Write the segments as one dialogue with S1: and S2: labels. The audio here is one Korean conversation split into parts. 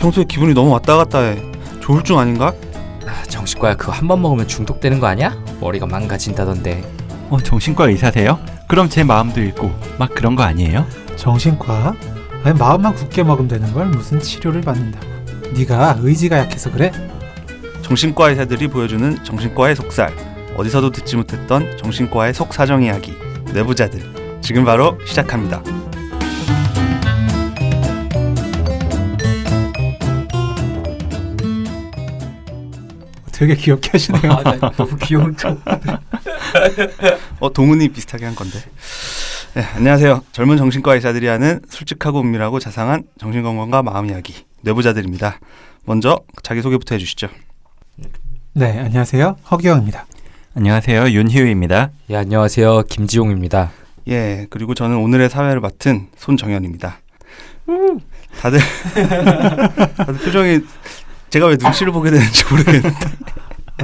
S1: 평소에 기분이 너무 왔다 갔다 해. 조울증 아닌가?
S2: 정신과야 그거 한 번 먹으면 중독되는 거 아니야? 머리가 망가진다던데.
S3: 정신과 의사세요? 그럼 제 마음도 읽고 막 그런 거 아니에요?
S4: 정신과? 아니 마음만 굳게 먹으면 되는 걸 무슨 치료를 받는다고. 네가 의지가 약해서 그래?
S1: 정신과 의사들이 보여주는 정신과의 속살, 어디서도 듣지 못했던 정신과의 속사정 이야기, 뇌부자들, 지금 바로 시작합니다.
S4: 되게 귀엽게 하시네요.
S2: 너무 귀여운 척.
S1: 동훈이 비슷하게 한 건데. 네, 안녕하세요. 젊은 정신과 의사들이 하는 솔직하고 은밀하고 자상한 정신건강과 마음 이야기, 뇌부자들입니다. 먼저 자기소개부터 해주시죠.
S4: 네, 안녕하세요. 허기영입니다.
S3: 안녕하세요. 윤희우입니다.
S2: 예, 안녕하세요. 김지용입니다.
S1: 예, 그리고 저는 오늘의 사회를 맡은 손정현입니다. 다들 표정이 제가 왜 눈치를 보게 되는지 모르겠는데.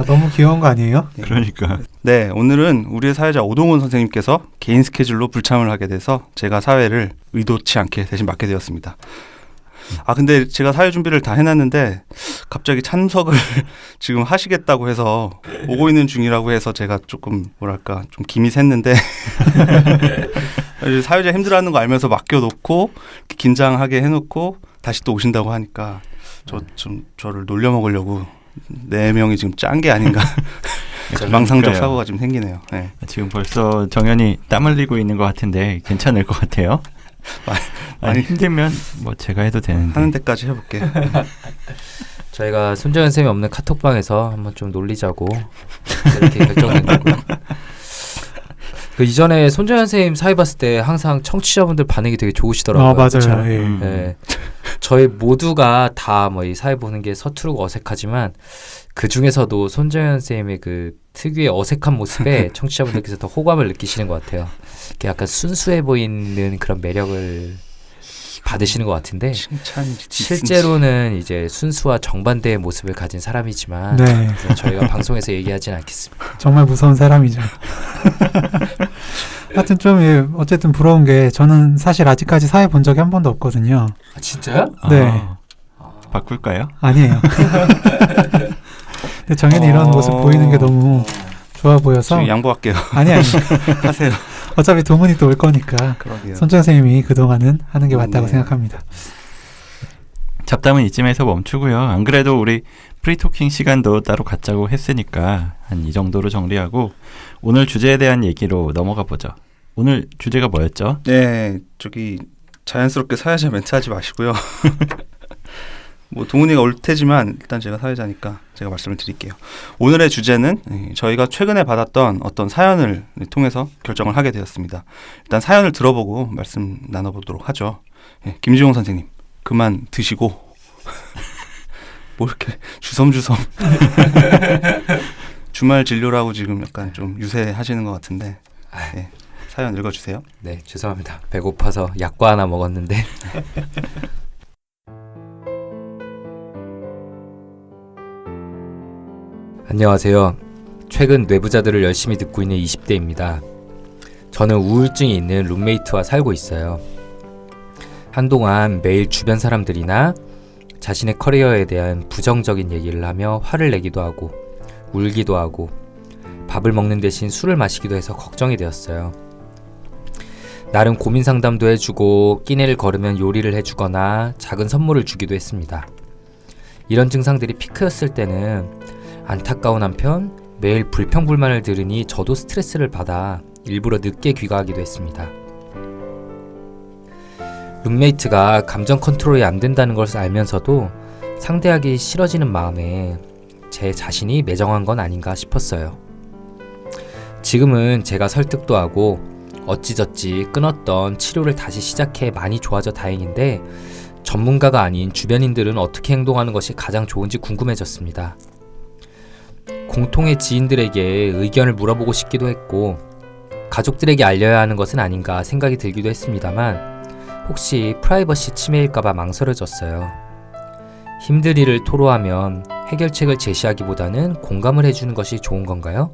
S4: 너무 귀여운 거 아니에요?
S3: 그러니까.
S1: 네, 오늘은 우리의 사회자 오동훈 선생님께서 개인 스케줄로 불참을 하게 돼서 제가 사회를 의도치 않게 대신 맡게 되었습니다. 근데 제가 사회 준비를 다 해놨는데 갑자기 참석을 지금 하시겠다고 해서 오고 있는 중이라고 해서 제가 조금 뭐랄까 좀 김이 샜는데 사회자 힘들어하는 거 알면서 맡겨놓고 긴장하게 해놓고 다시 또 오신다고 하니까 저를 놀려먹으려고 4명이 지금 짠 게 아닌가. 망상적 사고가 좀 생기네요. 네.
S3: 지금 벌써 정연이 땀 흘리고 있는 것 같은데 괜찮을 것 같아요? 아니 힘들면 뭐 제가 해도 되는데.
S1: 하는 데까지 해볼게요.
S2: 저희가 손정현 쌤이 없는 카톡방에서 한번 좀 놀리자고 이렇게 결정된 거고요. 그 이전에 손정현 쌤 사회 봤을 때 항상 청취자분들 반응이 되게 좋으시더라고요.
S4: 맞아요. 예.
S2: 네. 저희 모두가 다 뭐 이 사회 보는 게 서투르고 어색하지만 그 중에서도 손정현 쌤의 그 특유의 어색한 모습에 청취자분들께서 더 호감을 느끼시는 것 같아요. 약간 순수해 보이는 그런 매력을 받으시는 것 같은데 실제로는 이제 순수와 정반대의 모습을 가진 사람이지만
S4: 네.
S2: 저희가 방송에서 얘기하지는 않겠습니다.
S4: 정말 무서운 사람이죠. 하여튼 좀 어쨌든 부러운 게 저는 사실 아직까지 사회 본 적이 한 번도 없거든요.
S2: 진짜요?
S4: 네.
S3: 바꿀까요?
S4: 아니에요. 근데 정현이 이런 모습 보이는 게 너무 좋아 보여서
S1: 지금 양보할게요.
S4: 아니
S1: 하세요.
S4: 어차피 동훈이 또 올 거니까 손정 선생님이 그동안은 하는 게 맞다고 생각합니다.
S3: 잡담은 이쯤에서 멈추고요. 안 그래도 우리 프리토킹 시간도 따로 갖자고 했으니까 한 이 정도로 정리하고 오늘 주제에 대한 얘기로 넘어가 보죠. 오늘 주제가 뭐였죠?
S1: 네, 자연스럽게 사회자 멘트 하지 마시고요. 뭐 동훈이가 올 테지만 일단 제가 사회자니까 제가 말씀을 드릴게요. 오늘의 주제는 저희가 최근에 받았던 어떤 사연을 통해서 결정을 하게 되었습니다. 일단 사연을 들어보고 말씀 나눠보도록 하죠. 김지용 선생님, 그만 드시고 뭐 이렇게 주섬주섬 주말 진료라고 지금 약간 좀 유세하시는 것 같은데 사연 읽어주세요.
S2: 네, 죄송합니다. 배고파서 약과 하나 먹었는데 안녕하세요. 최근 뇌부자들을 열심히 듣고 있는 20대입니다. 저는 우울증이 있는 룸메이트와 살고 있어요. 한동안 매일 주변 사람들이나 자신의 커리어에 대한 부정적인 얘기를 하며 화를 내기도 하고 울기도 하고 밥을 먹는 대신 술을 마시기도 해서 걱정이 되었어요. 나름 고민 상담도 해주고 끼니를 걸으면 요리를 해주거나 작은 선물을 주기도 했습니다. 이런 증상들이 피크였을 때는 안타까운 한편 매일 불평불만을 들으니 저도 스트레스를 받아 일부러 늦게 귀가하기도 했습니다. 룸메이트가 감정 컨트롤이 안 된다는 것을 알면서도 상대하기 싫어지는 마음에 제 자신이 매정한 건 아닌가 싶었어요. 지금은 제가 설득도 하고 어찌저찌 끊었던 치료를 다시 시작해 많이 좋아져 다행인데 전문가가 아닌 주변인들은 어떻게 행동하는 것이 가장 좋은지 궁금해졌습니다. 공통의 지인들에게 의견을 물어보고 싶기도 했고 가족들에게 알려야 하는 것은 아닌가 생각이 들기도 했습니다만 혹시 프라이버시 침해일까봐 망설여졌어요. 힘든 일을 토로하면 해결책을 제시하기보다는 공감을 해주는 것이 좋은 건가요?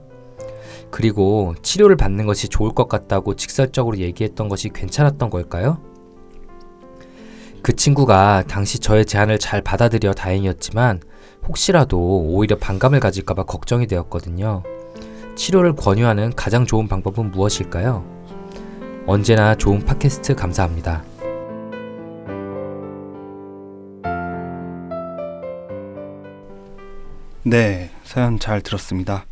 S2: 그리고 치료를 받는 것이 좋을 것 같다고 직설적으로 얘기했던 것이 괜찮았던 걸까요? 그 친구가 당시 저의 제안을 잘 받아들여 다행이었지만 혹시라도 오히려 반감을 가질까봐 걱정이 되었거든요. 치료를 권유하는 가장 좋은 방법은 무엇일까요? 언제나 좋은 팟캐스트 감사합니다.
S1: 네, 사연 잘 들었습니다.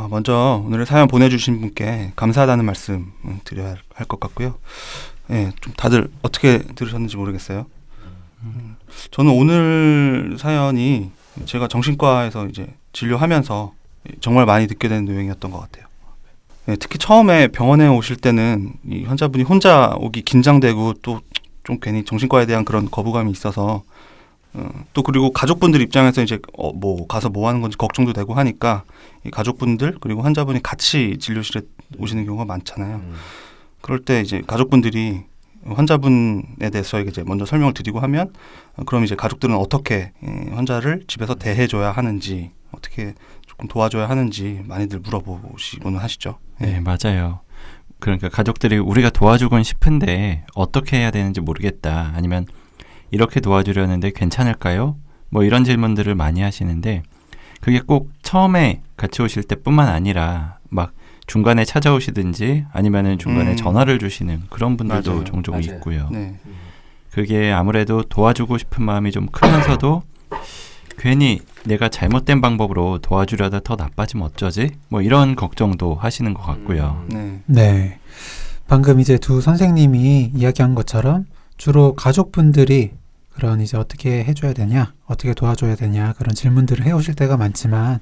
S1: 먼저 오늘 사연 보내주신 분께 감사하다는 말씀 드려야 할 것 같고요. 네, 좀 다들 어떻게 들으셨는지 모르겠어요. 저는 오늘 사연이 제가 정신과에서 이제 진료하면서 정말 많이 듣게 되는 내용이었던 것 같아요. 네, 특히 처음에 병원에 오실 때는 이 환자분이 혼자 오기 긴장되고 또 좀 괜히 정신과에 대한 그런 거부감이 있어서 또 그리고 가족분들 입장에서 이제 뭐 가서 뭐 하는 건지 걱정도 되고 하니까 이 가족분들 그리고 환자분이 같이 진료실에 오시는 경우가 많잖아요. 그럴 때 이제 가족분들이 환자분에 대해서 이제 먼저 설명을 드리고 하면 그럼 이제 가족들은 어떻게 환자를 집에서 대해줘야 하는지 어떻게 조금 도와줘야 하는지 많이들 물어보시고는 하시죠.
S3: 네, 맞아요. 그러니까 가족들이 우리가 도와주곤 싶은데 어떻게 해야 되는지 모르겠다. 아니면 이렇게 도와주려는데 괜찮을까요? 뭐 이런 질문들을 많이 하시는데 그게 꼭 처음에 같이 오실 때뿐만 아니라 막 중간에 찾아오시든지 아니면은 중간에 전화를 주시는 그런 분들도
S1: 맞아요.
S3: 종종
S2: 맞아요.
S3: 있고요.
S1: 네.
S3: 그게 아무래도 도와주고 싶은 마음이 좀 크면서도 괜히 내가 잘못된 방법으로 도와주려다 더 나빠지면 어쩌지? 뭐 이런 걱정도 하시는 것 같고요.
S1: 네.
S4: 네. 방금 이제 두 선생님이 이야기한 것처럼 주로 가족분들이 그런 이제 어떻게 해줘야 되냐, 어떻게 도와줘야 되냐 그런 질문들을 해오실 때가 많지만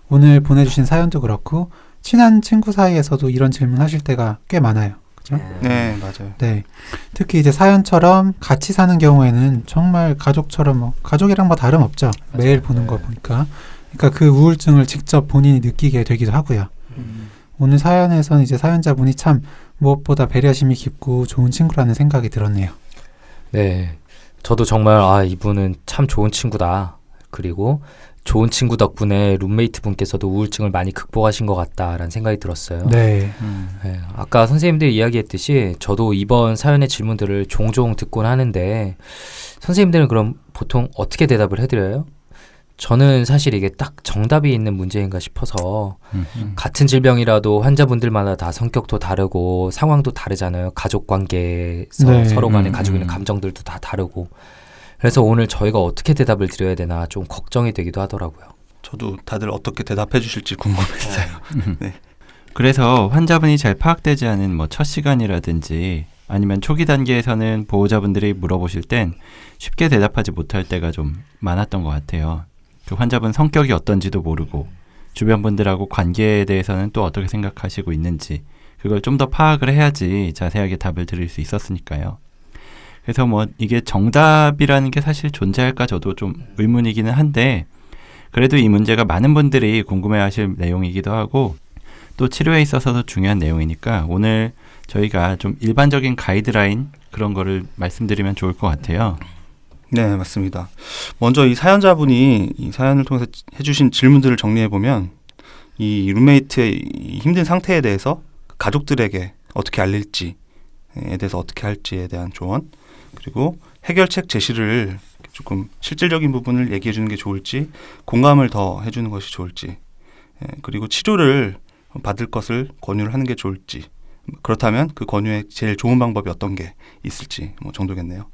S4: 오늘 보내주신 사연도 그렇고 친한 친구 사이에서도 이런 질문 하실 때가 꽤 많아요. 그죠?
S1: 네, 맞아요.
S4: 네. 특히 이제 사연처럼 같이 사는 경우에는 정말 가족처럼 뭐 가족이랑 뭐 다름없죠. 매일 보는 거 보니까. 그러니까 그 우울증을 직접 본인이 느끼게 되기도 하고요. 오늘 사연에서는 이제 사연자분이 참 무엇보다 배려심이 깊고 좋은 친구라는 생각이 들었네요.
S2: 네, 저도 정말 이분은 참 좋은 친구다. 그리고 좋은 친구 덕분에 룸메이트 분께서도 우울증을 많이 극복하신 것 같다라는 생각이 들었어요.
S4: 네.
S2: 네, 아까 선생님들이 이야기했듯이 저도 이번 사연의 질문들을 종종 듣곤 하는데 선생님들은 그럼 보통 어떻게 대답을 해드려요? 저는 사실 이게 딱 정답이 있는 문제인가 싶어서 같은 질병이라도 환자분들마다 다 성격도 다르고 상황도 다르잖아요. 가족 관계에서
S4: 네.
S2: 서로 간에 가지고 있는 감정들도 다 다르고 그래서 오늘 저희가 어떻게 대답을 드려야 되나 좀 걱정이 되기도 하더라고요.
S1: 저도 다들 어떻게 대답해 주실지 궁금했어요. 네.
S3: 그래서 환자분이 잘 파악되지 않은 뭐 첫 시간이라든지 아니면 초기 단계에서는 보호자분들이 물어보실 땐 쉽게 대답하지 못할 때가 좀 많았던 것 같아요. 그 환자분 성격이 어떤지도 모르고 주변 분들하고 관계에 대해서는 또 어떻게 생각하시고 있는지 그걸 좀 더 파악을 해야지 자세하게 답을 드릴 수 있었으니까요. 그래서 뭐 이게 정답이라는 게 사실 존재할까 저도 좀 의문이기는 한데 그래도 이 문제가 많은 분들이 궁금해하실 내용이기도 하고 또 치료에 있어서도 중요한 내용이니까 오늘 저희가 좀 일반적인 가이드라인 그런 거를 말씀드리면 좋을 것 같아요.
S1: 네, 맞습니다. 먼저 이 사연자분이 이 사연을 통해서 해주신 질문들을 정리해보면 이 룸메이트의 이 힘든 상태에 대해서 가족들에게 어떻게 알릴지에 대해서 어떻게 할지에 대한 조언 그리고 해결책 제시를 조금 실질적인 부분을 얘기해 주는 게 좋을지 공감을 더 해주는 것이 좋을지 그리고 치료를 받을 것을 권유를 하는 게 좋을지 그렇다면 그 권유의 제일 좋은 방법이 어떤 게 있을지 뭐 정도겠네요.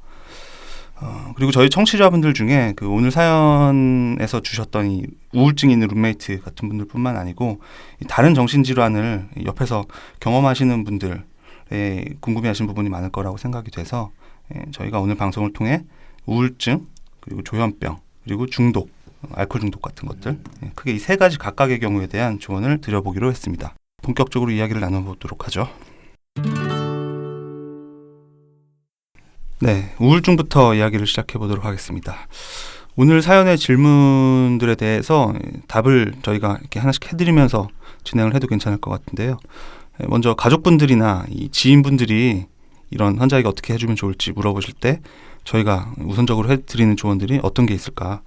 S1: 그리고 저희 청취자분들 중에 그 오늘 사연에서 주셨던 이 우울증 있는 룸메이트 같은 분들뿐만 아니고 다른 정신질환을 옆에서 경험하시는 분들의 궁금해하시는 부분이 많을 거라고 생각이 돼서 저희가 오늘 방송을 통해 우울증 그리고 조현병 그리고 중독, 알코올 중독 같은 것들 크게 이 세 가지 각각의 경우에 대한 조언을 드려보기로 했습니다. 본격적으로 이야기를 나눠보도록 하죠. 네, 우울증부터 이야기를 시작해 보도록 하겠습니다. 오늘 사연의 질문들에 대해서 답을 저희가 이렇게 하나씩 해드리면서 진행을 해도 괜찮을 것 같은데요. 먼저 가족분들이나 이 지인분들이 이런 환자에게 어떻게 해주면 좋을지 물어보실 때 저희가 우선적으로 해드리는 조언들이 어떤 게 있을까?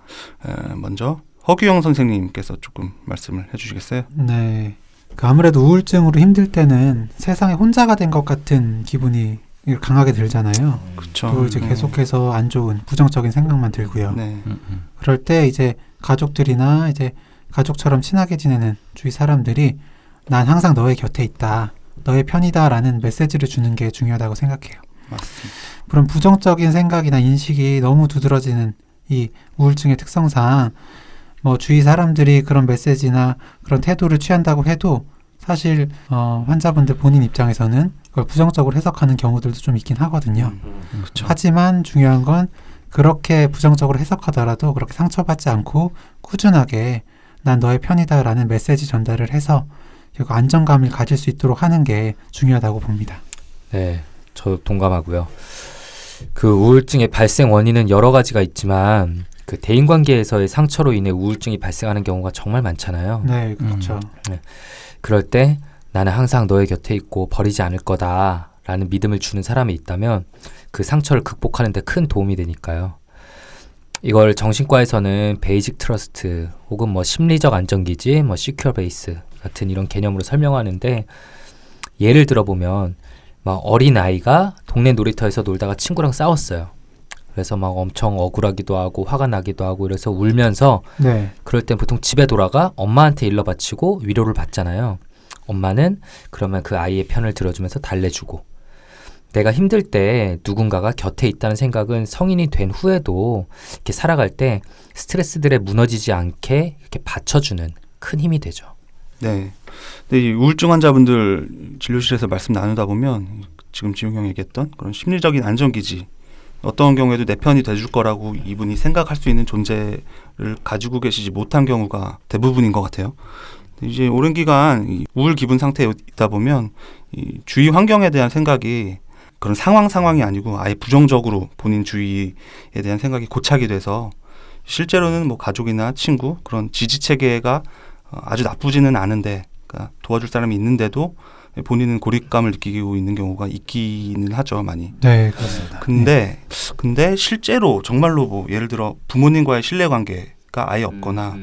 S1: 먼저 허규영 선생님께서 조금 말씀을 해주시겠어요?
S4: 네. 그 아무래도 우울증으로 힘들 때는 세상에 혼자가 된 것 같은 기분이 강하게 들잖아요.
S1: 그렇죠.
S4: 또 이제 계속해서 안 좋은 부정적인 생각만 들고요.
S1: 네.
S4: 그럴 때 이제 가족들이나 이제 가족처럼 친하게 지내는 주위 사람들이 난 항상 너의 곁에 있다, 너의 편이다라는 메시지를 주는 게 중요하다고 생각해요.
S1: 맞습니다.
S4: 그런 부정적인 생각이나 인식이 너무 두드러지는 이 우울증의 특성상 뭐 주위 사람들이 그런 메시지나 그런 태도를 취한다고 해도 사실 환자분들 본인 입장에서는 그걸 부정적으로 해석하는 경우들도 좀 있긴 하거든요.
S1: 그렇죠.
S4: 하지만 중요한 건 그렇게 부정적으로 해석하더라도 그렇게 상처받지 않고 꾸준하게 난 너의 편이다라는 메시지 전달을 해서 결국 안정감을 가질 수 있도록 하는 게 중요하다고 봅니다.
S2: 네, 저도 동감하고요. 그 우울증의 발생 원인은 여러 가지가 있지만 그 대인관계에서의 상처로 인해 우울증이 발생하는 경우가 정말 많잖아요.
S4: 네, 그렇죠.
S2: 그럴 때 나는 항상 너의 곁에 있고 버리지 않을 거다라는 믿음을 주는 사람이 있다면 그 상처를 극복하는 데 큰 도움이 되니까요. 이걸 정신과에서는 베이직 트러스트 혹은 뭐 심리적 안정기지, 뭐 시큐어 베이스 같은 이런 개념으로 설명하는데, 예를 들어보면 막 어린 아이가 동네 놀이터에서 놀다가 친구랑 싸웠어요. 그래서 막 엄청 억울하기도 하고 화가 나기도 하고 이래서 울면서
S4: 네.
S2: 그럴 땐 보통 집에 돌아가 엄마한테 일러 바치고 위로를 받잖아요. 엄마는 그러면 그 아이의 편을 들어주면서 달래주고, 내가 힘들 때 누군가가 곁에 있다는 생각은 성인이 된 후에도 이렇게 살아갈 때 스트레스들에 무너지지 않게 이렇게 받쳐주는 큰 힘이 되죠.
S1: 네. 근데 이 우울증 환자분들 진료실에서 말씀 나누다 보면 지금 지용 형이 얘기했던 그런 심리적인 안정기지, 어떤 경우에도 내 편이 돼줄 거라고 이분이 생각할 수 있는 존재를 가지고 계시지 못한 경우가 대부분인 것 같아요. 이제 오랜 기간 이 우울 기분 상태에 있다 보면 이 주위 환경에 대한 생각이 그런 상황이 아니고 아예 부정적으로 본인 주위에 대한 생각이 고착이 돼서 실제로는 뭐 가족이나 친구 그런 지지 체계가 아주 나쁘지는 않은데, 그러니까 도와줄 사람이 있는데도 본인은 고립감을 느끼고 있는 경우가 있기는 하죠, 많이.
S4: 네, 그렇습니다.
S1: 근데 실제로 정말로 뭐 예를 들어 부모님과의 신뢰관계가 아예 없거나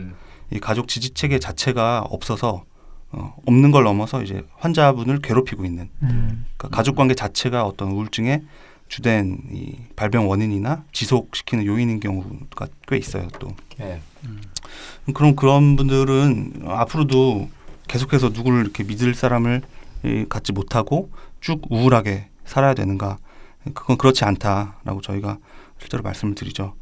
S1: 이 가족 지지 체계 자체가 없어서 없는 걸 넘어서 이제 환자분을 괴롭히고 있는, 그러니까 가족 관계 자체가 어떤 우울증의 주된 이 발병 원인이나 지속시키는 요인인 경우가 꽤 있어요, 또.
S2: 네.
S1: 그럼 그런 분들은 앞으로도 계속해서 누구를 이렇게 믿을 사람을 갖지 못하고 쭉 우울하게 살아야 되는가? 그건 그렇지 않다라고 저희가 실제로 말씀을 드리죠.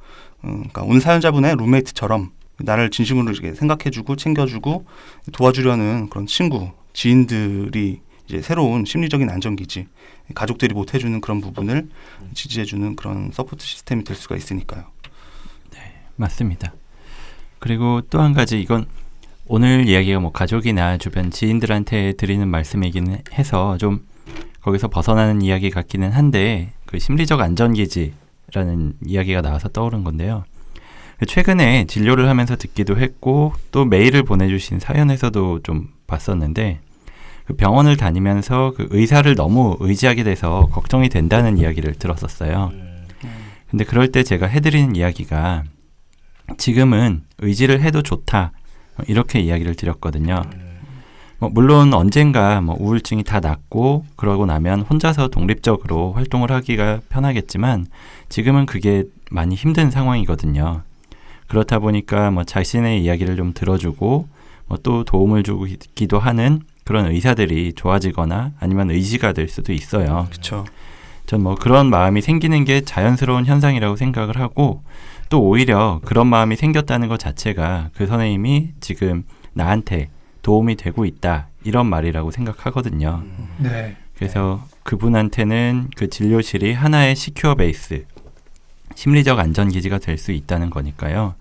S1: 그러니까 오늘 사연자분의 룸메이트처럼 나를 진심으로 이렇게 생각해주고 챙겨주고 도와주려는 그런 친구, 지인들이 이제 새로운 심리적인 안정기지, 가족들이 못 해주는 그런 부분을 지지해주는 그런 서포트 시스템이 될 수가 있으니까요.
S3: 네, 맞습니다. 그리고 또 한 가지, 이건 오늘 이야기가 뭐 가족이나 주변 지인들한테 드리는 말씀이기는 해서 좀 거기서 벗어나는 이야기 같기는 한데, 그 심리적 안전기지라는 이야기가 나와서 떠오른 건데요. 최근에 진료를 하면서 듣기도 했고 또 메일을 보내주신 사연에서도 좀 봤었는데, 그 병원을 다니면서 그 의사를 너무 의지하게 돼서 걱정이 된다는 이야기를 들었었어요. 근데 그럴 때 제가 해드리는 이야기가 지금은 의지를 해도 좋다, 이렇게 이야기를 드렸거든요. 물론 언젠가 우울증이 다 낫고 그러고 나면 혼자서 독립적으로 활동을 하기가 편하겠지만 지금은 그게 많이 힘든 상황이거든요. 그렇다 보니까 자신의 이야기를 좀 들어주고 또 도움을 주기도 하는 그런 의사들이 좋아지거나 아니면 의지가 될 수도 있어요.
S1: 그렇죠.
S3: 전 그런 마음이 생기는 게 자연스러운 현상이라고 생각을 하고, 또 오히려 그런 마음이 생겼다는 것 자체가 그 선생님이 지금 나한테 도움이 되고 있다, 이런 말이라고 생각하거든요.
S4: 네.
S3: 그래서 그분한테는 그 진료실이 하나의 시큐어 베이스, 심리적 안전기지가 될 수 있다는 거니까요.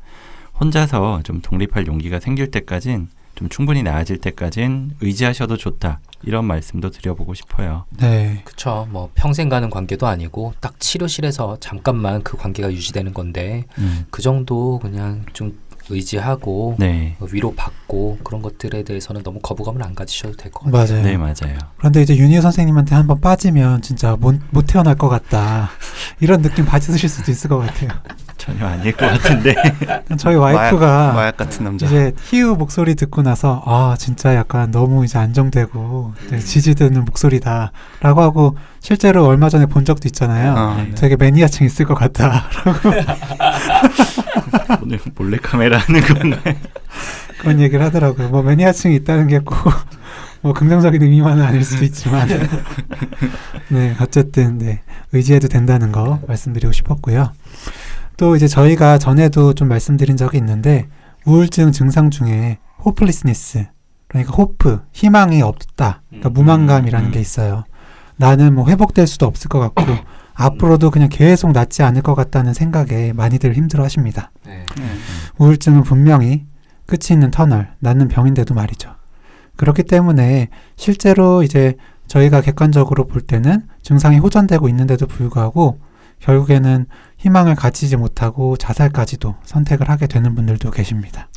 S3: 혼자서 좀 독립할 용기가 생길 때까진, 좀 충분히 나아질 때까진 의지하셔도 좋다, 이런 말씀도 드려보고 싶어요.
S4: 네.
S2: 그쵸. 평생 가는 관계도 아니고 딱 치료실에서 잠깐만 그 관계가 유지되는 건데 그 정도 그냥 좀 의지하고
S3: 네.
S2: 위로받고 그런 것들에 대해서는 너무 거부감을 안 가지셔도 될 것 같아요.
S4: 맞아요.
S3: 네, 맞아요.
S4: 그런데 이제 윤희호 선생님한테 한번 빠지면 진짜 못 태어날 것 같다, 이런 느낌 받으실 수도 있을 것 같아요.
S3: 전혀 아닐 것 같은데.
S4: 저희 와이프가
S1: 마약 같은 남자.
S4: 이제 희우 목소리 듣고 나서 아 진짜 약간 너무 이제 안정되고 이제 지지되는 목소리다라고 하고 실제로 얼마 전에 본 적도 있잖아요.
S1: 네.
S4: 되게 매니아층 있을 것 같다라고
S3: 오늘 몰래 카메라 하는 건데.
S4: 그런 얘기를 하더라고요. 뭐 매니아층이 있다는 게 꼭 뭐 긍정적인 의미만은 아닐 수도 있지만 네 어쨌든 네 의지해도 된다는 거 말씀드리고 싶었고요. 또 이제 저희가 전에도 좀 말씀드린 적이 있는데 우울증 증상 중에 호플리스니스 그러니까 호프 희망이 없다 그러니까 무망감이라는 게 있어요. 나는 뭐 회복될 수도 없을 것 같고 앞으로도 그냥 계속 낫지 않을 것 같다는 생각에 많이들 힘들어하십니다.
S2: 네.
S4: 우울증은 분명히 끝이 있는 터널, 낫는 병인데도 말이죠. 그렇기 때문에 실제로 이제 저희가 객관적으로 볼 때는 증상이 호전되고 있는데도 불구하고 결국에는 희망을 가지지 못하고 자살까지도 선택을 하게 되는 분들도 계십니다.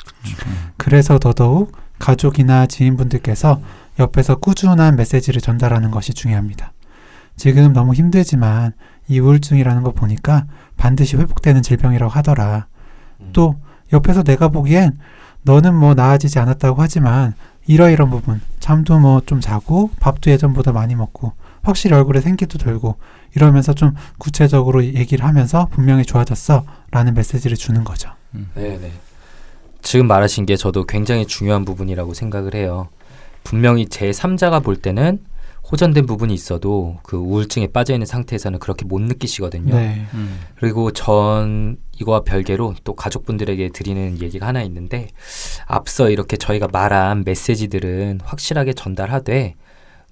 S4: 그래서 더더욱 가족이나 지인분들께서 옆에서 꾸준한 메시지를 전달하는 것이 중요합니다. 지금 너무 힘들지만 이 우울증이라는 거 보니까 반드시 회복되는 질병이라고 하더라. 또 옆에서 내가 보기엔 너는 뭐 나아지지 않았다고 하지만 이러이런 부분 잠도 뭐 좀 자고 밥도 예전보다 많이 먹고 확실히 얼굴에 생기도 돌고 이러면서 좀 구체적으로 얘기를 하면서 분명히 좋아졌어 라는 메시지를 주는 거죠.
S2: 네네. 지금 말하신 게 저도 굉장히 중요한 부분이라고 생각을 해요. 분명히 제3자가 볼 때는 호전된 부분이 있어도 그 우울증에 빠져있는 상태에서는 그렇게 못 느끼시거든요.
S4: 네.
S2: 그리고 전 이거와 별개로 또 가족분들에게 드리는 얘기가 하나 있는데 앞서 이렇게 저희가 말한 메시지들은 확실하게 전달하되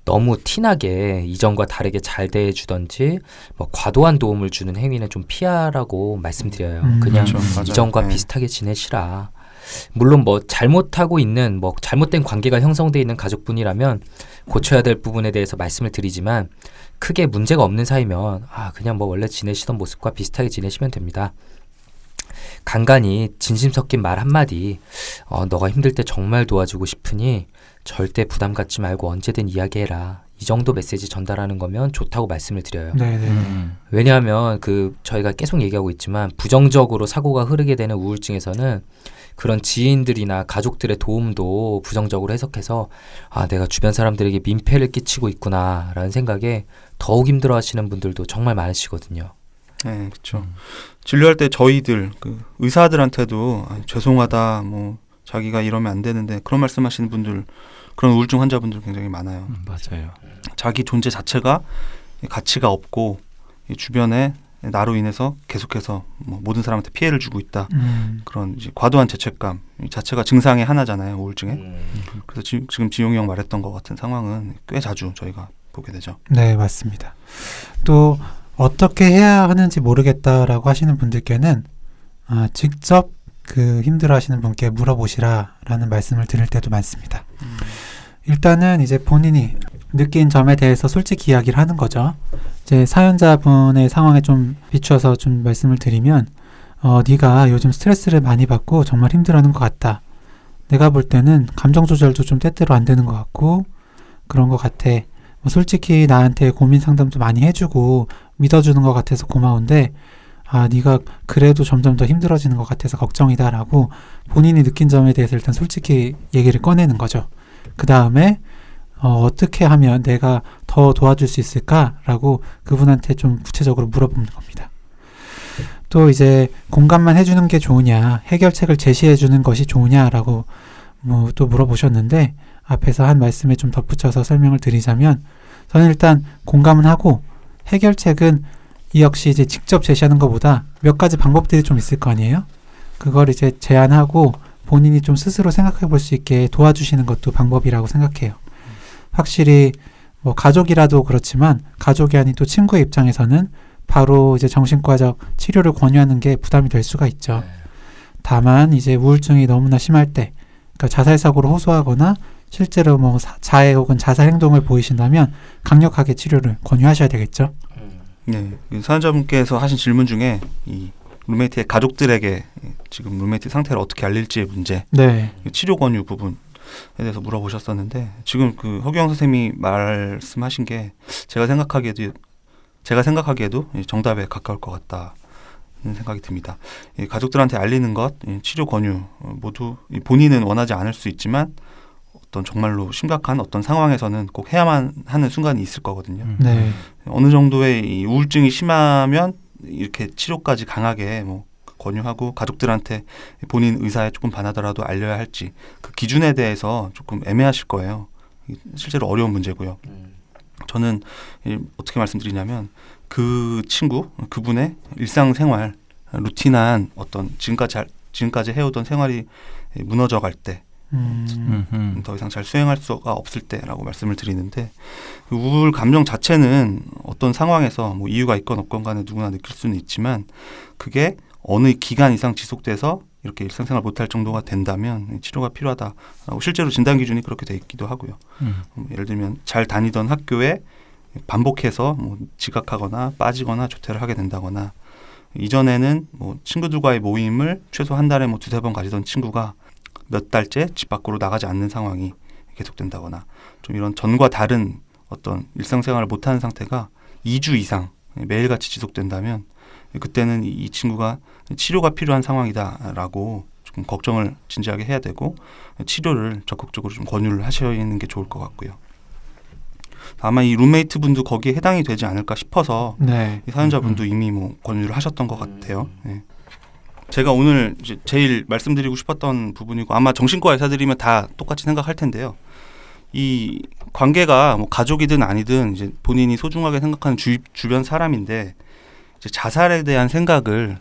S2: 너무 티나게 이전과 다르게 잘 대해주던지 뭐 과도한 도움을 주는 행위는 좀 피하라고 말씀드려요. 그냥
S1: 그렇죠. 맞아요.
S2: 이전과
S1: 네.
S2: 비슷하게 지내시라. 물론 뭐 잘못하고 있는 뭐 잘못된 관계가 형성돼 있는 가족분이라면 고쳐야 될 부분에 대해서 말씀을 드리지만 크게 문제가 없는 사이면 그냥 뭐 원래 지내시던 모습과 비슷하게 지내시면 됩니다. 간간히 진심 섞인 말 한마디 너가 힘들 때 정말 도와주고 싶으니 절대 부담 갖지 말고 언제든 이야기해라. 이 정도 메시지 전달하는 거면 좋다고 말씀을 드려요.
S4: 네네.
S2: 왜냐하면 저희가 계속 얘기하고 있지만 부정적으로 사고가 흐르게 되는 우울증에서는 그런 지인들이나 가족들의 도움도 부정적으로 해석해서 내가 주변 사람들에게 민폐를 끼치고 있구나라는 생각에 더욱 힘들어하시는 분들도 정말 많으시거든요.
S1: 네, 그렇죠. 진료할 때 저희들 의사들한테도 죄송하다, 뭐 자기가 이러면 안 되는데 그런 말씀하시는 분들, 그런 우울증 환자분들 굉장히 많아요.
S3: 맞아요.
S1: 자기 존재 자체가 가치가 없고 이 주변에 나로 인해서 계속해서 뭐 모든 사람한테 피해를 주고 있다. 그런 이제 과도한 죄책감 자체가 증상의 하나잖아요, 우울증에. 그래서 지금 지용이 형 말했던 것 같은 상황은 꽤 자주 저희가 보게 되죠.
S4: 네, 맞습니다. 또 어떻게 해야 하는지 모르겠다라고 하시는 분들께는 직접 힘들어하시는 분께 물어보시라라는 말씀을 드릴 때도 많습니다. 일단은 이제 본인이 느낀 점에 대해서 솔직히 이야기를 하는 거죠. 이제 사연자분의 상황에 좀 비추어서 좀 말씀을 드리면 네가 요즘 스트레스를 많이 받고 정말 힘들어하는 것 같다. 내가 볼 때는 감정 조절도 좀 때때로 안 되는 것 같고 그런 것 같아. 뭐 솔직히 나한테 고민 상담도 많이 해주고 믿어주는 것 같아서 고마운데 네가 그래도 점점 더 힘들어지는 것 같아서 걱정이다라고 본인이 느낀 점에 대해서 일단 솔직히 얘기를 꺼내는 거죠. 그 다음에 어떻게 하면 내가 더 도와줄 수 있을까라고 그분한테 좀 구체적으로 물어보는 겁니다. 또 이제 공감만 해주는 게 좋으냐, 해결책을 제시해주는 것이 좋으냐라고 또 물어보셨는데 앞에서 한 말씀에 좀 덧붙여서 설명을 드리자면 저는 일단 공감은 하고 해결책은 이 역시 이제 직접 제시하는 것보다 몇 가지 방법들이 좀 있을 거 아니에요? 그걸 이제 제안하고 본인이 좀 스스로 생각해 볼 수 있게 도와주시는 것도 방법이라고 생각해요. 확실히 뭐 가족이라도 그렇지만 가족이 아닌 또 친구의 입장에서는 바로 이제 정신과적 치료를 권유하는 게 부담이 될 수가 있죠. 다만 이제 우울증이 너무나 심할 때, 그러니까 자살 사고를 호소하거나 실제로 뭐 자해 혹은 자살 행동을 보이신다면 강력하게 치료를 권유하셔야 되겠죠.
S1: 네, 사연자분께서 하신 질문 중에 이 룸메이트의 가족들에게 지금 룸메이트 상태를 어떻게 알릴지의 문제,
S4: 네.
S1: 치료 권유 부분에 대해서 물어보셨었는데 지금 허규영 선생님이 말씀하신 게 제가 생각하기에도 정답에 가까울 것 같다. 생각이 듭니다. 가족들한테 알리는 것, 치료 권유 모두 본인은 원하지 않을 수 있지만 어떤 정말로 심각한 어떤 상황에서는 꼭 해야만 하는 순간이 있을 거거든요.
S4: 네.
S1: 어느 정도의 이 우울증이 심하면 이렇게 치료까지 강하게 뭐 권유하고 가족들한테 본인 의사에 조금 반하더라도 알려야 할지 그 기준에 대해서 조금 애매하실 거예요. 실제로 어려운 문제고요. 저는 어떻게 말씀드리냐면 그 친구, 그분의 일상생활, 루틴한 어떤 지금까지 해오던 생활이 무너져 갈 때, 더 이상 잘 수행할 수가 없을 때라고 말씀을 드리는데 그 우울 감정 자체는 어떤 상황에서 뭐 이유가 있건 없건 간에 누구나 느낄 수는 있지만 그게 어느 기간 이상 지속돼서 이렇게 일상생활 못할 정도가 된다면 치료가 필요하다라고 실제로 진단 기준이 그렇게 돼 있기도 하고요. 예를 들면 잘 다니던 학교에 반복해서 뭐 지각하거나 빠지거나 조퇴를 하게 된다거나 이전에는 뭐 친구들과의 모임을 최소 한 달에 뭐 2-3번 가지던 친구가 몇 달째 집 밖으로 나가지 않는 상황이 계속된다거나 좀 이런 전과 다른 어떤 일상생활을 못하는 상태가 2주 이상 매일같이 지속된다면 그때는 이 친구가 치료가 필요한 상황이다라고 조금 걱정을 진지하게 해야 되고 치료를 적극적으로 좀 권유를 하시는 게 좋을 것 같고요. 아마 이 룸메이트 분도 거기에 해당이 되지 않을까 싶어서
S4: 네.
S1: 이 사연자분도 이미 뭐 권유를 하셨던 것 같아요. 네. 제가 오늘 이제 제일 말씀드리고 싶었던 부분이고 아마 정신과 의사들이면 다 똑같이 생각할 텐데요. 이 관계가 뭐 가족이든 아니든 이제 본인이 소중하게 생각하는 주변 사람인데 이제 자살에 대한 생각을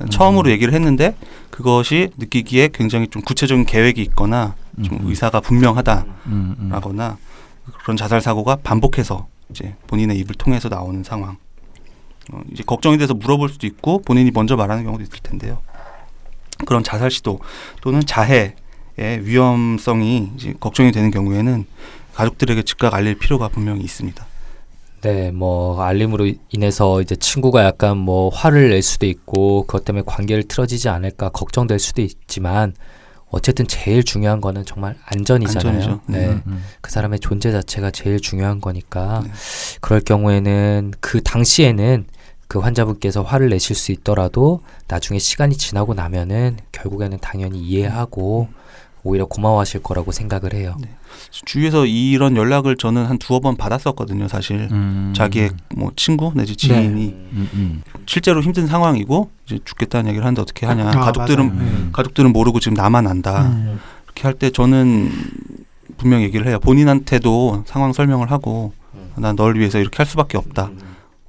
S1: 처음으로 얘기를 했는데 그것이 느끼기에 굉장히 좀 구체적인 계획이 있거나 좀 의사가 분명하다라거나 그런 자살 사고가 반복해서 이제 본인의 입을 통해서 나오는 상황. 이제 걱정이 돼서 물어볼 수도 있고 본인이 먼저 말하는 경우도 있을 텐데요. 그런 자살 시도 또는 자해의 위험성이 이제 걱정이 되는 경우에는 가족들에게 즉각 알릴 필요가 분명히 있습니다.
S2: 네, 뭐 알림으로 인해서 이제 친구가 약간 뭐 화를 낼 수도 있고 그것 때문에 관계를 틀어지지 않을까 걱정될 수도 있지만 어쨌든 제일 중요한 거는 정말 안전이잖아요.
S1: 안전이죠.
S2: 네, 그 사람의 존재 자체가 제일 중요한 거니까 그럴 경우에는 그 당시에는 그 환자분께서 화를 내실 수 있더라도 나중에 시간이 지나고 나면은 결국에는 당연히 이해하고 오히려 고마워하실 거라고 생각을 해요.
S1: 네. 주위에서 이런 연락을 저는 한 2번 받았었거든요. 사실 자기의 뭐 친구 내지 지인이 실제로 힘든 상황이고 이제 죽겠다는 얘기를 하는데 어떻게 하냐. 가족들은 모르고 지금 나만 안다. 이렇게 할 때 저는 분명 얘기를 해요. 본인한테도 상황 설명을 하고 난 널 위해서 이렇게 할 수밖에 없다.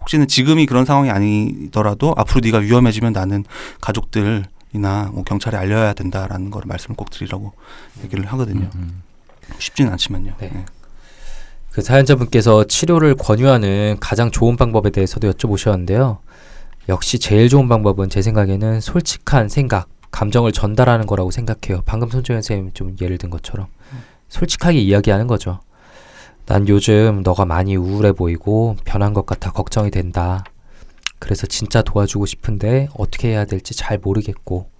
S1: 혹시는 지금이 그런 상황이 아니더라도 앞으로 네가 위험해지면 나는 가족들이나 뭐 경찰에 알려야 된다라는 걸 말씀을 꼭 드리라고 얘기를 하거든요. 쉽지는 않지만요.
S2: 네. 네. 그 사연자분께서 치료를 권유하는 가장 좋은 방법에 대해서도 여쭤보셨는데요. 역시 제일 좋은 방법은 제 생각에는 솔직한 생각, 감정을 전달하는 거라고 생각해요. 방금 손정현 선생님이 좀 예를 든 것처럼 솔직하게 이야기하는 거죠. 난 요즘 너가 많이 우울해 보이고 변한 것 같아 걱정이 된다. 그래서 진짜 도와주고 싶은데 어떻게 해야 될지 잘 모르겠고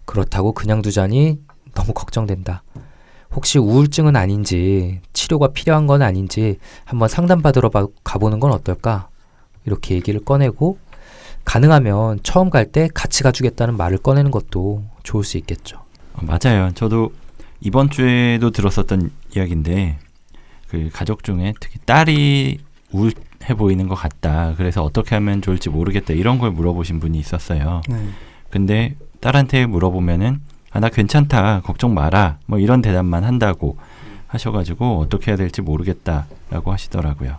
S2: 그렇다고 그냥 두자니 너무 걱정된다. 혹시 우울증은 아닌지 치료가 필요한 건 아닌지 한번 상담받으러 가보는 건 어떨까? 이렇게 얘기를 꺼내고 가능하면 처음 갈 때 같이 가주겠다는 말을 꺼내는 것도 좋을 수 있겠죠.
S3: 맞아요. 저도 이번 주에도 들었었던 이야기인데 그 가족 중에 특히 딸이 우울해 보이는 것 같다. 그래서 어떻게 하면 좋을지 모르겠다. 이런 걸 물어보신 분이 있었어요. 근데 딸한테 물어보면은 나 괜찮다. 걱정 마라. 뭐 이런 대답만 한다고 하셔가지고 어떻게 해야 될지 모르겠다라고 하시더라고요.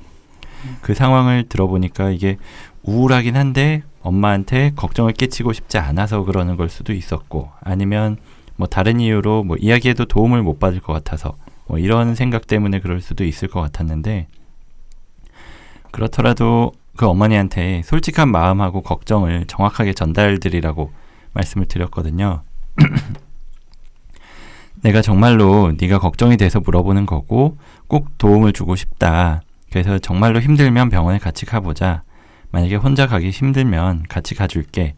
S3: 그 상황을 들어보니까 이게 우울하긴 한데 엄마한테 걱정을 끼치고 싶지 않아서 그러는 걸 수도 있었고 아니면 뭐 다른 이유로 뭐 이야기해도 도움을 못 받을 것 같아서 뭐 이런 생각 때문에 그럴 수도 있을 것 같았는데 그렇더라도 그 어머니한테 솔직한 마음하고 걱정을 정확하게 전달드리라고 말씀을 드렸거든요. 내가 정말로 네가 걱정이 돼서 물어보는 거고 꼭 도움을 주고 싶다. 그래서 정말로 힘들면 병원에 같이 가보자. 만약에 혼자 가기 힘들면 같이 가줄게.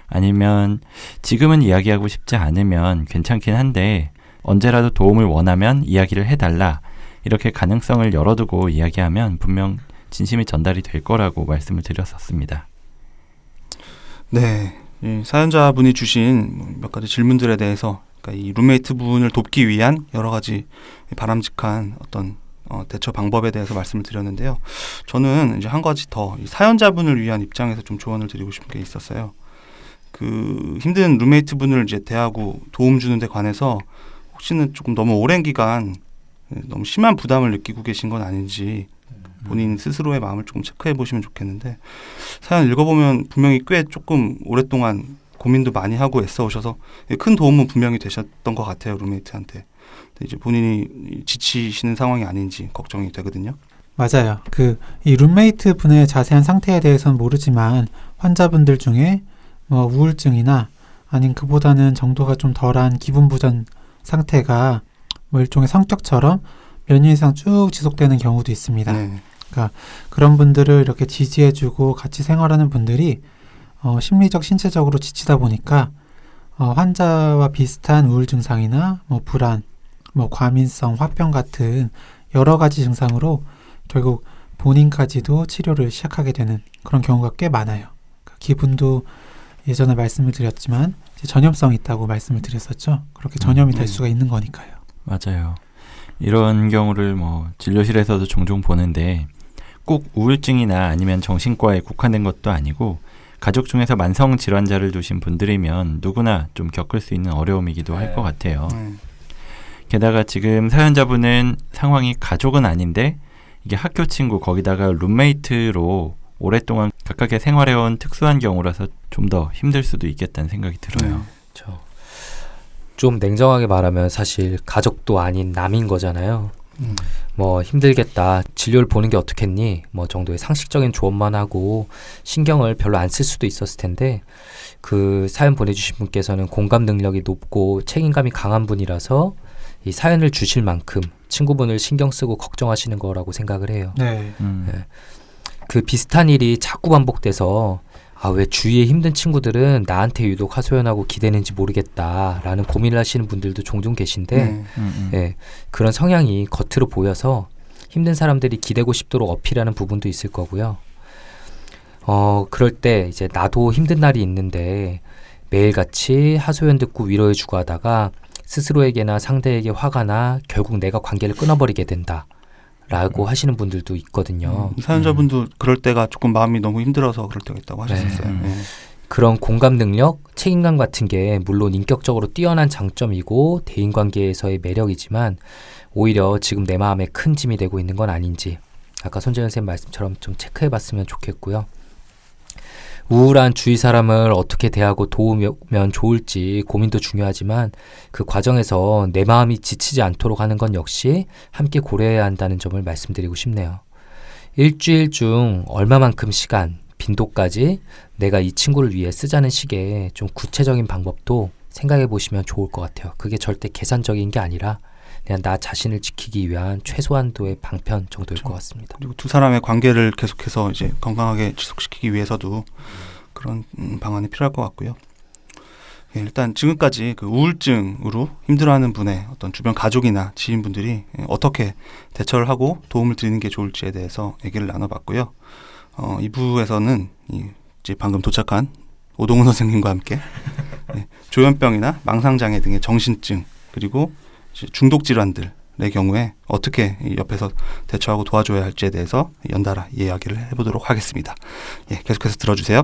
S3: 아니면 지금은 이야기하고 싶지 않으면 괜찮긴 한데 언제라도 도움을 원하면 이야기를 해달라. 이렇게 가능성을 열어두고 이야기하면 분명 진심이 전달이 될 거라고 말씀을 드렸었습니다.
S1: 네, 이 사연자분이 주신 몇 가지 질문들에 대해서 그러니까 이 룸메이트 분을 돕기 위한 여러 가지 바람직한 어떤 대처 방법에 대해서 말씀을 드렸는데요. 저는 이제 한 가지 더 이 사연자분을 위한 입장에서 좀 조언을 드리고 싶은 게 있었어요. 그 힘든 룸메이트 분을 이제 대하고 도움 주는 데 관해서 혹시는 조금 너무 오랜 기간 너무 심한 부담을 느끼고 계신 건 아닌지 본인 스스로의 마음을 조금 체크해 보시면 좋겠는데, 사연 읽어보면 분명히 꽤 조금 오랫동안 고민도 많이 하고 애써 오셔서 큰 도움은 분명히 되셨던 것 같아요, 룸메이트한테. 근데 이제 본인이 지치시는 상황이 아닌지 걱정이 되거든요.
S4: 맞아요. 이 룸메이트 분의 자세한 상태에 대해서는 모르지만 환자분들 중에 뭐 우울증이나 아닌 그보다는 정도가 좀 덜한 기분 부전 상태가 뭐 일종의 성격처럼 몇 년 이상 쭉 지속되는 경우도 있습니다.
S1: 네.
S4: 그러니까 그런 분들을 이렇게 지지해주고 같이 생활하는 분들이 심리적, 신체적으로 지치다 보니까 환자와 비슷한 우울 증상이나 뭐 불안, 뭐 과민성, 화병 같은 여러 가지 증상으로 결국 본인까지도 치료를 시작하게 되는 그런 경우가 꽤 많아요. 그러니까 기분도 예전에 말씀을 드렸지만 이제 전염성이 있다고 말씀을 드렸었죠. 그렇게 전염이 될 수가 있는 거니까요.
S3: 맞아요. 이런 경우를 뭐 진료실에서도 종종 보는데 꼭 우울증이나 아니면 정신과에 국한된 것도 아니고 가족 중에서 만성 질환자를 두신 분들이면 누구나 좀 겪을 수 있는 어려움이기도 할 것 같아요. 게다가 지금 사연자분은 상황이 가족은 아닌데 이게 학교 친구 거기다가 룸메이트로 오랫동안 가깝게 생활해온 특수한 경우라서 좀 더 힘들 수도 있겠다는 생각이 들어요.
S2: 좀 냉정하게 말하면 사실 가족도 아닌 남인 거잖아요. 뭐 힘들겠다, 진료를 보는 게 어떻겠니, 뭐 정도의 상식적인 조언만 하고 신경을 별로 안 쓸 수도 있었을 텐데, 그 사연 보내주신 분께서는 공감 능력이 높고 책임감이 강한 분이라서 이 사연을 주실 만큼 친구분을 신경 쓰고 걱정하시는 거라고 생각을 해요.
S4: 네.
S2: 네. 그 비슷한 일이 자꾸 반복돼서 왜 주위의 힘든 친구들은 나한테 유독 하소연하고 기대는지 모르겠다라는 고민을 하시는 분들도 종종 계신데 예, 그런 성향이 겉으로 보여서 힘든 사람들이 기대고 싶도록 어필하는 부분도 있을 거고요. 그럴 때 이제 나도 힘든 날이 있는데 매일같이 하소연 듣고 위로해주고 하다가 스스로에게나 상대에게 화가 나 결국 내가 관계를 끊어버리게 된다 라고 하시는 분들도 있거든요.
S1: 사연자분도 그럴 때가 조금 마음이 너무 힘들어서 그럴 때가 있다고 하셨어요. 네.
S2: 그런 공감 능력, 책임감 같은 게 물론 인격적으로 뛰어난 장점이고 대인관계에서의 매력이지만 오히려 지금 내 마음에 큰 짐이 되고 있는 건 아닌지 아까 손재현 선생님 말씀처럼 좀 체크해봤으면 좋겠고요. 우울한 주위 사람을 어떻게 대하고 도우면 좋을지 고민도 중요하지만 그 과정에서 내 마음이 지치지 않도록 하는 건 역시 함께 고려해야 한다는 점을 말씀드리고 싶네요. 일주일 중 얼마만큼 시간, 빈도까지 내가 이 친구를 위해 쓰자는 식의 좀 구체적인 방법도 생각해 보시면 좋을 것 같아요. 그게 절대 계산적인 게 아니라 그냥 나 자신을 지키기 위한 최소한도의 방편 정도일 것 같습니다.
S1: 그리고 두 사람의 관계를 계속해서 이제 건강하게 지속시키기 위해서도 그런 방안이 필요할 것 같고요. 예, 일단 지금까지 그 우울증으로 힘들어하는 분의 어떤 주변 가족이나 지인분들이 어떻게 대처를 하고 도움을 드리는 게 좋을지에 대해서 얘기를 나눠봤고요. 2부에서는 이제 방금 도착한 오동훈 선생님과 함께 조현병이나 망상장애 등의 정신증 그리고 중독 질환들의 경우에 어떻게 옆에서 대처하고 도와줘야 할지에 대해서 연달아 이야기를 해보도록 하겠습니다. 예, 계속해서 들어주세요.